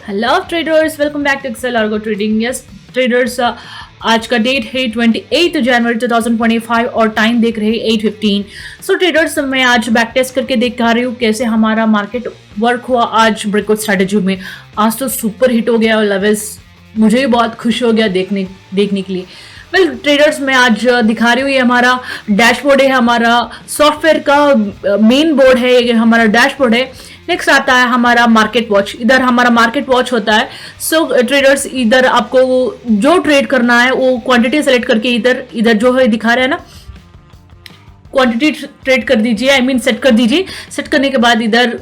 Hello traders, welcome back to excel argo trading. Yes traders, आज का date है 28 जनवरी 2025 और टाइम देख रहे हैं 8:15। सो ट्रेडर्स, मैं आज बैक टेस्ट करके दिखा रही हूँ कैसे हमारा मार्केट वर्क हुआ आज ब्रेकआउट स्ट्रैटेजी में। आज तो सुपर हिट हो गया और लेवल्स मुझे भी बहुत खुश हो गया देखने के लिए। वेल ट्रेडर्स, मैं आज दिखा रही हूँ, ये हमारा डैशबोर्ड है, हमारा सॉफ्टवेयर का मेन बोर्ड है, ये हमारा डैशबोर्ड है। नेक्स्ट आता है हमारा मार्केट वॉच, इधर हमारा मार्केट वॉच होता है। सो ट्रेडर्स, इधर आपको जो ट्रेड करना है वो क्वांटिटी सेलेक्ट करके इधर जो है दिखा रहा है ना, क्वांटिटी ट्रेड कर दीजिए, आई मीन सेट कर दीजिए। सेट करने के बाद इधर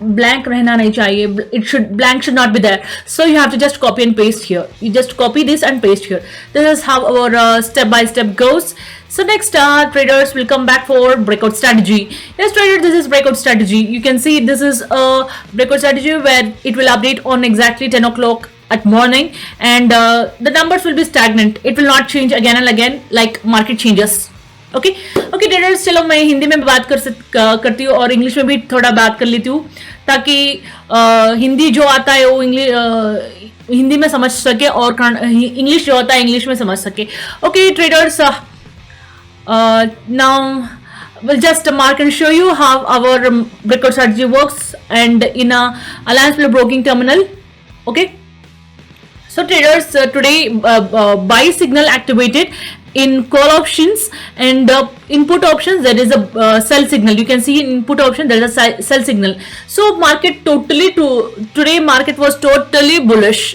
ब्लैंक रहना नहीं चाहिए, blank should not be there, so you have to just copy and paste here. You just copy this and paste here. This is how our step by step goes. So next, traders will come back for breakout strategy. Yes traders, this is breakout strategy. You can see this is a breakout strategy where it will update on exactly 10 o'clock at morning, and the numbers will be stagnant. It will not change again and again like market changes. Okay traders, चलो मैं हिंदी में बात करती हूँ और English में भी थोड़ा बात कर लेती हूँ ताकि हिंदी जो आता है वो हिंदी में समझ सके और इंग्लिश जो आता है इंग्लिश में समझ सके। Okay traders, now we'll just mark and show you how our breakout strategy works and in a Alliance Flow Broking terminal. Okay, so traders, today buy signal activated in call options and input options. There is a sell signal. You can see in input option there is a sell signal. So market today market was totally bullish.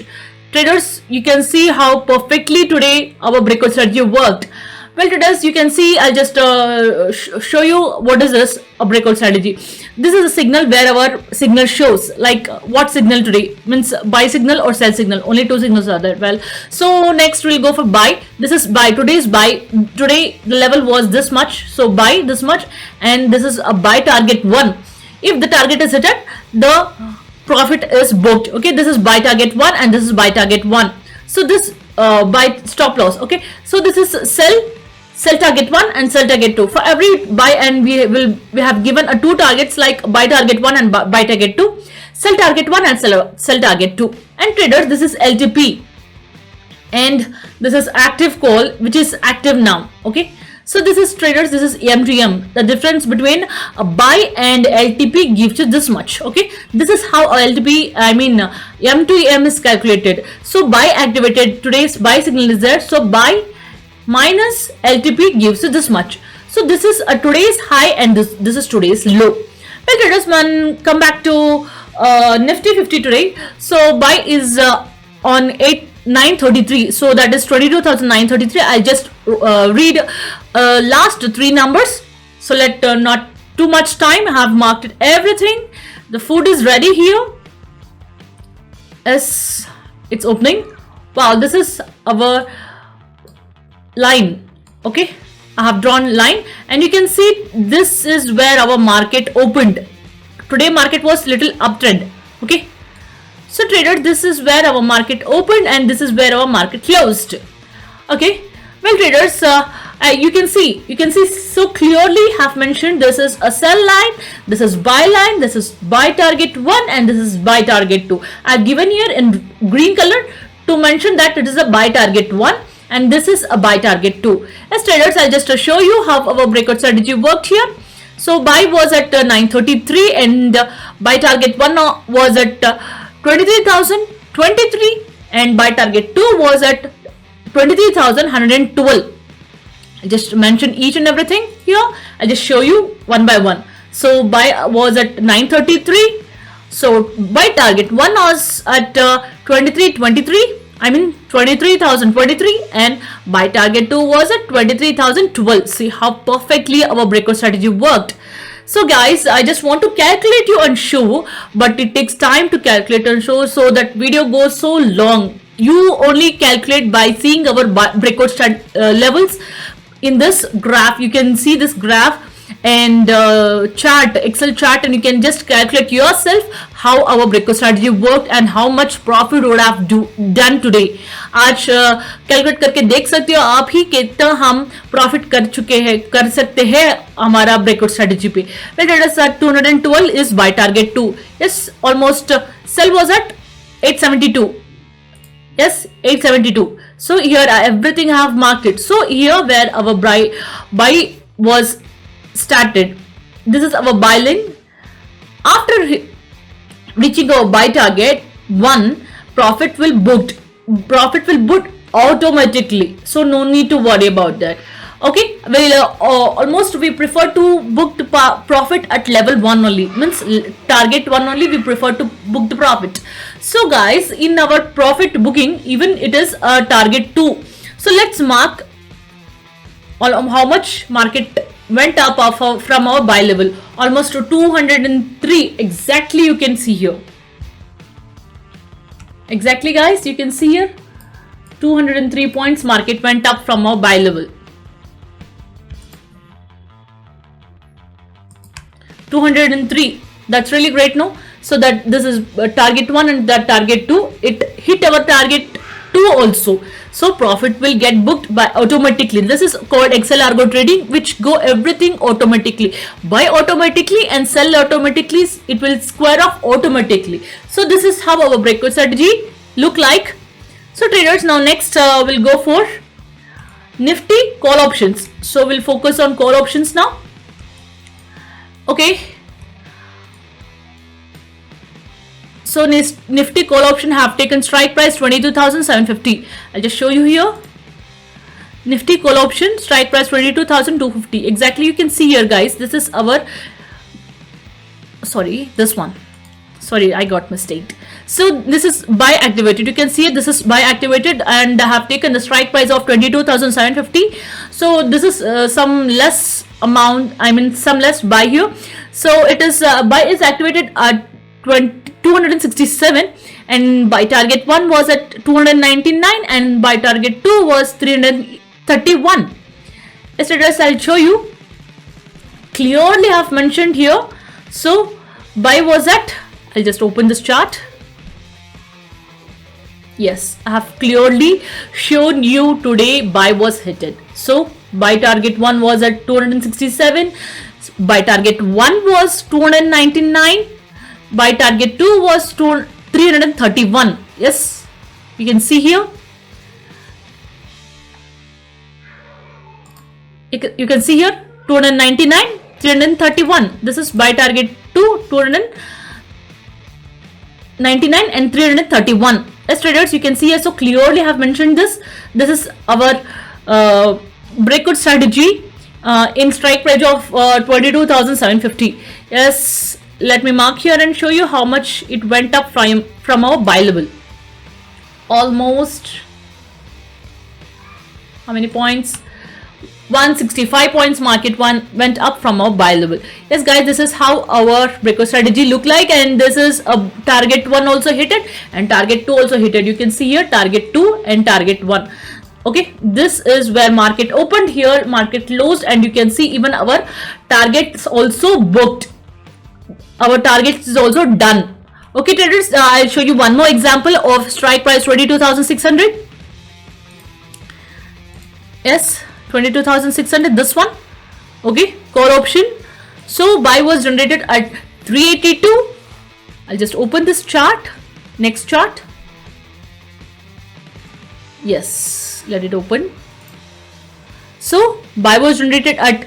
Traders, you can see how perfectly today our breakout strategy worked. Well traders, you can see, I'll just show you what is this a breakout strategy. This is a signal where our signal shows like what signal today means, buy signal or sell signal. Only two signals are there. Well, so next we'll go for buy. This is buy. Today's buy. Today the level was this much, so buy this much, and this is a buy target 1. If the target is hit, the profit is booked. Okay, this is buy target 1 and this is buy target 1. So this buy stop loss. Okay, so this is sell target 1 and sell target 2 for every buy, and we have given a two targets like buy target 1 and buy target 2, sell target 1 and sell target 2. And traders, this is LTP and this is active call which is active now. Okay, so this is traders, this is M to M. The difference between a buy and LTP gives you this much. Okay, this is how LTP, I mean M to M is calculated. So buy activated, today's buy signal is there, so buy minus LTP gives you this much. So this is a today's high and this is today's low. Well traders, man, come back to Nifty 50 today. So buy is on 933, so that is 22,933. I just read last three numbers, so let not too much time. I have marked it everything. The food is ready here. Yes, it's opening. Wow, this is our line. Okay, I have drawn line and you can see this is where our market opened. Today market was little uptrend. Okay, so trader, this is where our market opened and this is where our market closed. Okay, well traders, you can see so clearly have mentioned this is a sell line, this is buy line, this is buy target 1 and this is buy target 2. I've given here in green color to mention that it is a buy target 1 and this is a buy target 2. As traders, I'll just show you how our breakout strategy worked here. So buy was at 933 and buy target 1 was at 23,023 and buy target 2 was at 23,112. I just mentioned each and everything here. I'll just show you one by one. So buy was at 933, so buy target 1 was at 2323, I mean 23,023, and buy target 2 was at 23,012. See how perfectly our breakout strategy worked. So guys, I just want to calculate you and show, but it takes time to calculate and show, so that video goes so long. You only calculate by seeing our breakout levels in this graph. You can see this graph and chart, Excel chart, and you can just calculate yourself how our breakout strategy worked and how much profit would have done today. आज calculate करके देख सकते हो आप ही कितना हम profit कर सकते हैं हमारा ब्रेकआउट स्ट्रेटजी पे. Well, let us at 212 is buy target 2. Yes, almost sell was at 872. Yes, 872. So here everything I have marked it. So here where our buy was started, this is our buy line. After reaching our buy target, profit will book automatically. So no need to worry about that. Okay, well, almost we prefer to book the profit at level 1 only, means target 1 only we prefer to book the profit. So guys, in our profit booking, even it is a target 2. So let's mark how much market went up from our buy level, almost to 203 exactly. You can see here exactly, guys, you can see here 203 points market went up from our buy level. 203, that's really great, no? So that this is target 1 and that target 2, it hit our target 2 also. So profit will get booked by automatically. This is called Excel Argo trading, which go everything automatically. Buy automatically and sell automatically. It will square off automatically. So this is how our breakout strategy look like. So traders, now next we'll go for Nifty call options. So we'll focus on call options now. Okay. So Nifty call option have taken strike price 22,750. I'll just show you here. Nifty call option strike price 22,250. Exactly, you can see here, guys. This is our, sorry, this one. Sorry, I got mistake. So this is buy activated. You can see it. This is buy activated and have taken the strike price of 22,750. So this is some less amount. I mean some less buy here. So it is buy is activated at 267 and buy target 1 was at 299 and buy target 2 was 331. Yes, traders, I'll show you. Clearly I have mentioned here. So buy was at, I'll just open this chart. Yes, I have clearly shown you today buy was hit. So buy target 1 was at 267, buy target 1 was 299, buy target 2 was 331. Yes, you can see here. You can see here 299, 331. This is buy target 2, 299 and 331. As traders, you can see here, so clearly I have mentioned this. This is our breakout strategy in strike price of 22,750. Yes, let me mark here and show you how much it went up from our buy level. Almost, how many points? 165 points market went up from our buy level. Yes, guys, this is how our breakout strategy look like, and this is a target 1 also hit it and target 2 also hit it. You can see here target 2 and target 1. Okay, this is where market opened. Here market closed, and you can see even our targets also booked. Our targets is also done. Okay, traders, I'll show you one more example of strike price 22,600. Yes, 22,600, this one. Okay, call option. So buy was generated at 382. I'll just open this chart. Next chart. Yes, let it open. So buy was generated at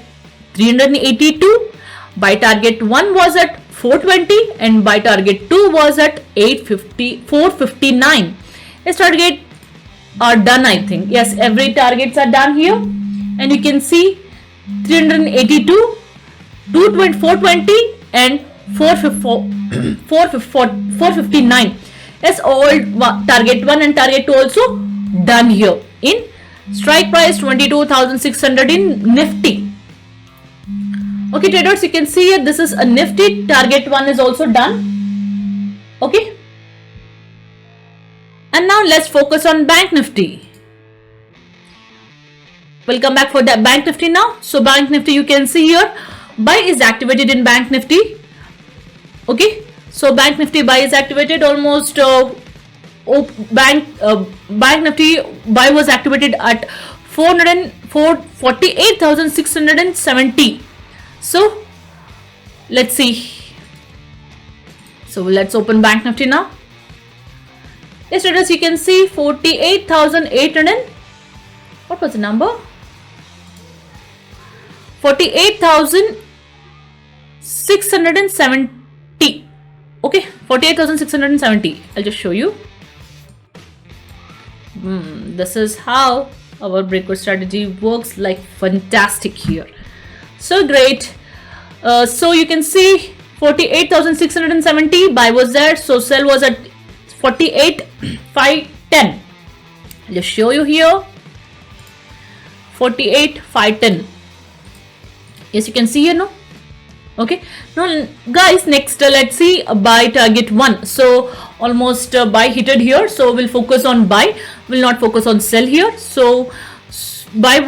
382. Buy target 1 was at 420 and buy target 2 was at 459. This target are done, I think. Yes, every targets are done here, and you can see 382, 420 and 459. Yes, all target 1 and target 2 also done here in strike price 22,600 in Nifty. Okay, traders, you can see here, this is a Nifty. Target 1 is also done. Okay. And now let's focus on Bank Nifty. We'll come back for the Bank Nifty now. So Bank Nifty, you can see here, buy is activated in Bank Nifty. Okay. So Bank Nifty buy is activated almost. Bank Nifty buy was activated at 48,670. So let's see. So let's open Bank Nifty now. Yes, traders, you can see 48,800. What was the number? 48,670. Okay, 48,670. I'll just show you. This is how our breakout strategy works, like fantastic here. So great. So you can see 48,670 buy was there, so sell was at 48,510. I'll just show you here. 48,510. Yes, you can see here, no? Okay, now guys, next let's see buy target 1. So almost buy hit here, so we'll focus on buy, will not focus on sell here. So buy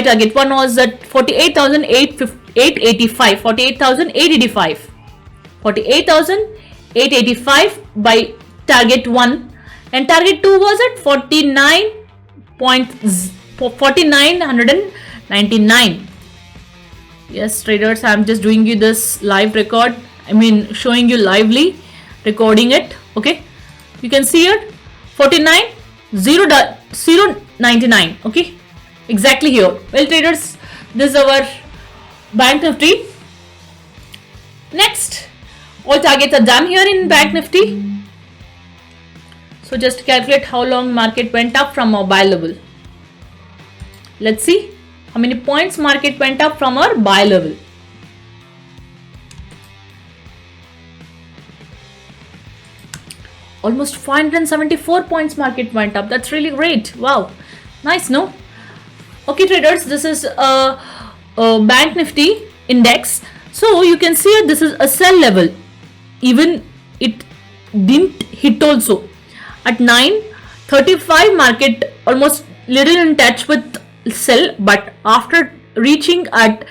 target 1 was at 48,885, 48,885, 48,885 by target 1, and target 2 was at 49,999. Yes, traders, I'm just doing you this live record. I mean, showing you lively, recording it. Okay, you can see it, 49,099. Okay, exactly here. Well, traders, this is our Bank Nifty. Next, all targets are done here in Bank Nifty. So just calculate how long market went up from our buy level. Let's see how many points market went up from our buy level. Almost 574 points market went up. That's really great. Wow, nice, no? Okay, traders, this is a Bank Nifty index. So you can see this is a sell level. Even it didn't hit also. At 9:35 market almost little in touch with sell, but after reaching at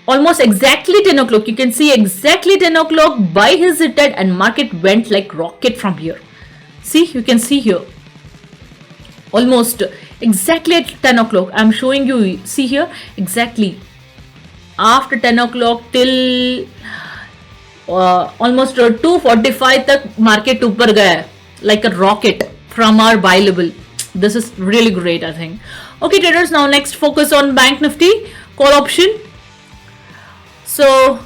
almost exactly 10 o'clock, you can see exactly 10 o'clock buy is hit and market went like rocket from here. See, you can see here almost exactly at 10 o'clock. I'm showing you, see here, exactly after 10 o'clock till almost 2:45 तक market ऊपर गया like a rocket from our buy level. This is really great, I think. Okay, traders, now next focus on Bank Nifty call option. So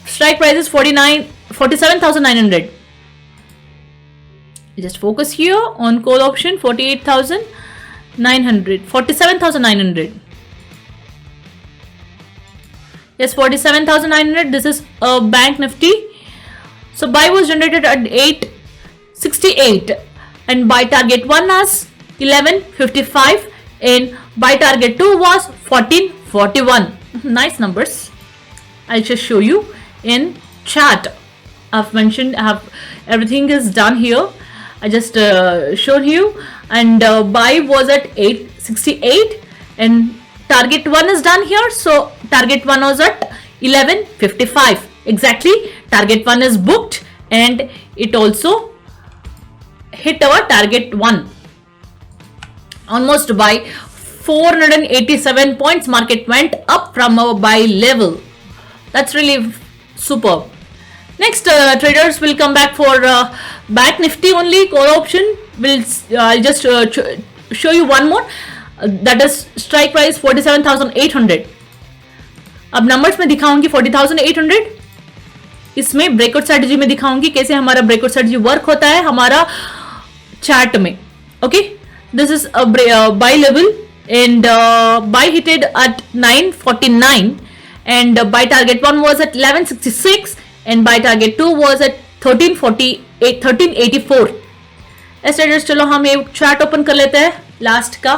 strike price is 47,900. Just focus here on call option, 48,900, 47,900. Yes, 47,900. This is a Bank Nifty. So buy was generated at 868 and buy target 1 was 1155 and buy target 2 was 1441. Nice numbers. I'll just show you in chart. I've mentioned, everything is done here. I just showed you, and buy was at 868 and target 1 is done here. So target 1 was at 1155. Exactly, target 1 is booked and it also hit our target 1. Almost by 487 points market went up from our buy level. That's really superb. Next, traders will come back for Bank Nifty only call option. I'll just show you one more. That is strike price 47,800. अब numbers में दिखाऊंगी 40,800. इसमें breakout strategy में दिखाऊंगी कैसे हमारा breakout strategy work होता है हमारा चार्ट में. Okay, this is a buy level and buy hitted at 949 and buy target 1 was at 1166 and buy target 2 was at 1384. ऐसे traders, चलो हम एक चार्ट ओपन कर लेते हैं लास्ट का.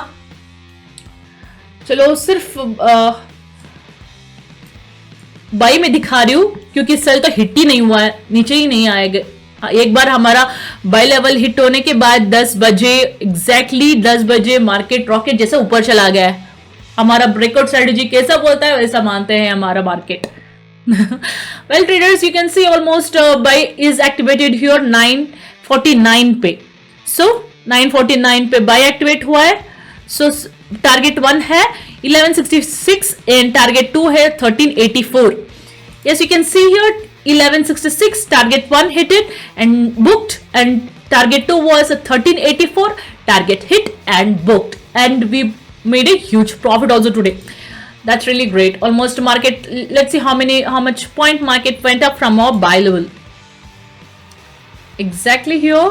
चलो सिर्फ बाई में दिखा रही हूं क्योंकि सेल तो हिट ही नहीं हुआ है, नीचे ही नहीं आएगा. एक बार हमारा बाय लेवल हिट होने के बाद 10 बजे एग्जैक्टली 10 बजे मार्केट रॉकेट जैसे ऊपर चला गया है. हमारा ब्रेकआउट स्ट्रेटजी कैसा बोलता है वैसा मानते हैं हमारा market. Well traders, you can see almost buy is activated here 949 पे. सो 949 पे बाय एक्टिवेट हुआ है. सो टारगेट 1 है 1166 एंड टारगेट 2 है 1384. Yes, you can see here 1166. Target 1 hit it and booked, and target 2 was 1384. Target hit and booked, and we made a huge profit also today. That's really great. Almost market, let's see how much point market went up from our buy level. Exactly here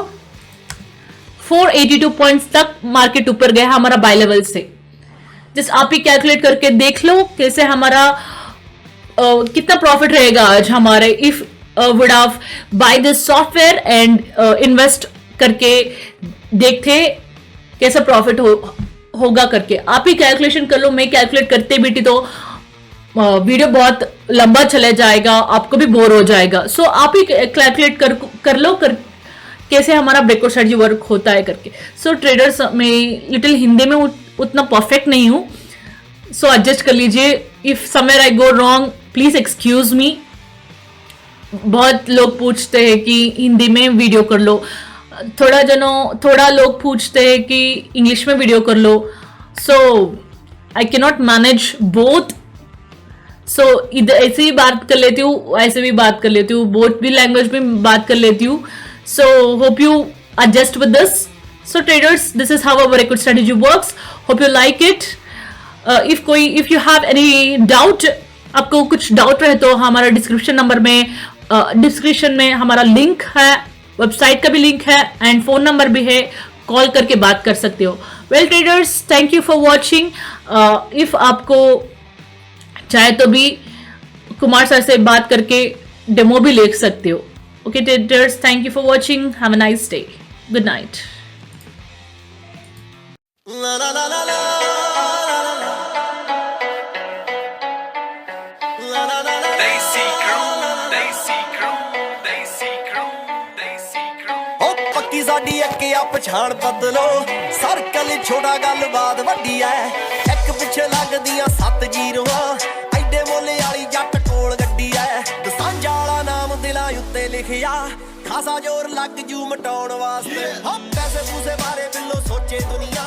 482 points तक market ऊपर गया हमारा by level से. Just आप ही calculate करके देख लो कैसे हमारा कितना प्रॉफिट रहेगा आज हमारे, if would have buy this software and invest करके देखते कैसा प्रॉफिट होगा करके. आप ही कैलकुलेशन कर लो. मैं कैलकुलेट करते बेटी तो वीडियो बहुत लंबा चला जाएगा, आपको भी बोर हो जाएगा. सो आप ही कैलकुलेट कर लो कैसे हमारा ब्रेकआउट स्ट्रेटजी वर्क होता है करके. सो ट्रेडर्स में लिटिल हिंदी में उतना परफेक्ट नहीं हूँ, सो एडजस्ट कर लीजिए. If somewhere I go wrong please excuse me. बहुत लोग पूछते हैं कि हिंदी में वीडियो कर लो, थोड़ा लोग पूछते हैं कि इंग्लिश में वीडियो कर लो. So I can not manage both. सो इधर ऐसे ही बात कर लेती हूँ, ऐसे भी बात कर लेती हूँ, बोथ भी लैंग्वेज में बात कर लेती हूँ. So hope you adjust with this. So traders, this is how our breakout strategy works. Hope you like it. If you have any doubt, आपको कुछ डाउट रहे तो हमारा डिस्क्रिप्शन में हमारा लिंक है, वेबसाइट का भी लिंक है एंड फोन नंबर भी है, कॉल करके बात कर सकते हो. Well traders, thank you for watching. If आपको चाहे तो भी कुमार सर से बात करके डेमो भी ले सकते हो. Okay traders, thank you for watching. Have a nice day. Good night. पक्की साडी अक्के आ पछाण बदलो, सर्कल छोटा गल बात वड्डी ऐ. एक पिछे लगदियां 7 जीरोआं, एडे मोले वाली जट कोल गड्डी ऐ. दसांजा वाला नाम दिलां उत्ते लिखिया, खासा जोर लग जू मटाउण वास्ते. पैसे पूसे बारे बिल्लो सोचे दुनिया.